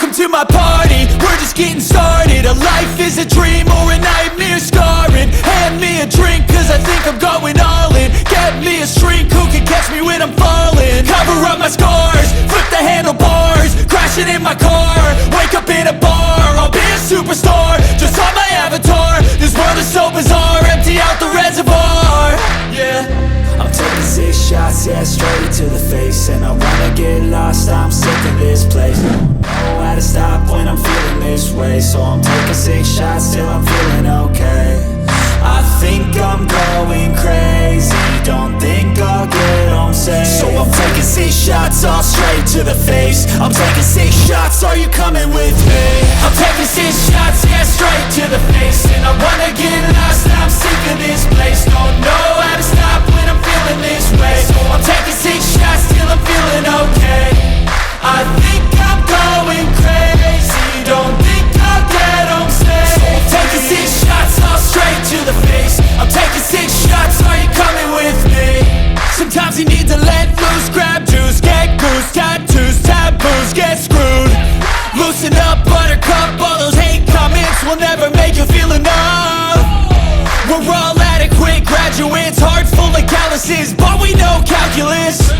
Welcome to my party, we're just getting started. A life is a dream or a nightmare scarring. Hand me a drink cause I think I'm going all in. Get me a shrink who can catch me when I'm falling. Cover up my scars, flip the handlebars, crashing in my car, wake up in a bar. I'll be a superstar, just on my avatar. This world is so bizarre, empty out the reservoir. Yeah, I'm taking 6 shots, yeah, straight to the face. And I wanna get lost, I'm sick of this place. Don't know how to stop when I'm feeling this way. So I'm taking 6 shots till I'm feeling okay. I think I'm going crazy, don't think I'll get home safe. So I'm taking 6 shots, all straight to the face. I'm taking 6 shots, are you coming with me? I'm taking 6 shots, yeah, straight to the face. And I wanna get lost, I'm sick of this place. Don't know how to stop when I'm feeling this way. So I'm taking 6 shots till I'm feeling okay. I think I'm going crazy, don't think I'll get home safe. So I'm taking 6 shots, all straight to the face. I'm taking 6 shots, are you coming with me? Sometimes you need to let loose, grab juice, get goose, tattoos, taboos, get screwed. Loosen up, buttercup, all those hate comments will never make you feel enough. We're all adequate graduates, heart full of calluses, but we know calculus.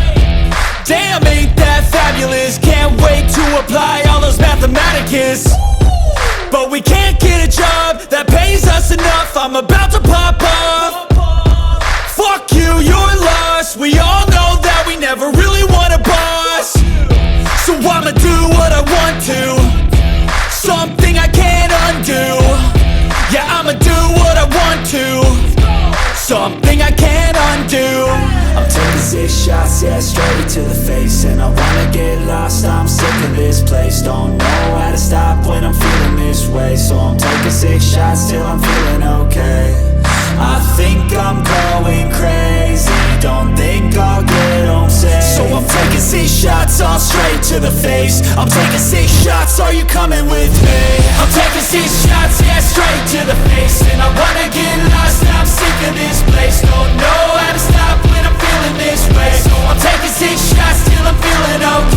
Damn, ain't that fabulous? Can't wait to apply all those mathematicus. But we can't get a job that pays us enough, I'm about to pop off. Fuck you, you're lost, we all know that we never really want a boss. So I'ma do what I want to, something I can't undo. Yeah, I'ma do what I want to, something I can't undo. I'm taking 6 shots, yeah, straight to the face. And I wanna get lost, I'm sick of this place. Don't know how to stop when I'm feeling this way. So I'm taking 6 shots till I'm feeling okay. I think I'm going crazy, don't think I'll get home safe. So I'm taking 6 shots, all straight to the face. I'm taking 6 shots, are you coming with me? I'm taking 6 shots, yeah, straight to the face. And I wanna get lost, I'm sick of this place. Don't know how to stop when I'm feeling this way. So I'm taking 6 shots till I'm feeling okay.